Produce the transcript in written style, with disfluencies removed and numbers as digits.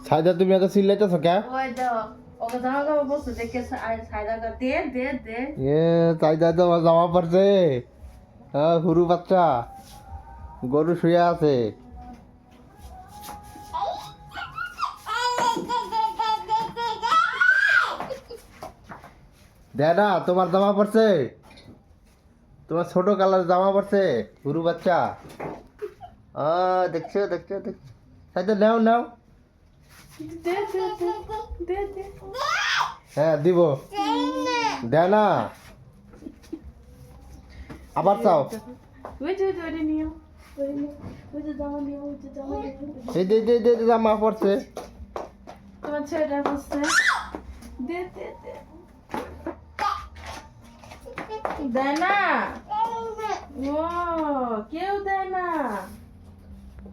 সাইদা তুমি এত চিল্লাইতেছো কে? ওই দাও ওকে জামা কাপড় বসে দেখে সাইদা দে দে দে এ সাইদা তো জামা পড়ছে। হ্যাঁ হুরু বাচ্চা গরু শুয়ে আছে। দে না তোমার জামা পড়ছে, তোমার ছোট কালার জামা পড়ছে হুরু বাচ্চা। দেখছো দেখছো দেখছো সাইদা নাও নাও। দে দে দে দে হ্যাঁ দিব। দে না আবার চাও। ওই যে ওই নিও ওই যে জামা নিও ওই যে জামা নিও এই দে জামা পড়ছে। তোমার ছেলেটা বসছে দে দে দে দেয় না ও কেউ দেয় না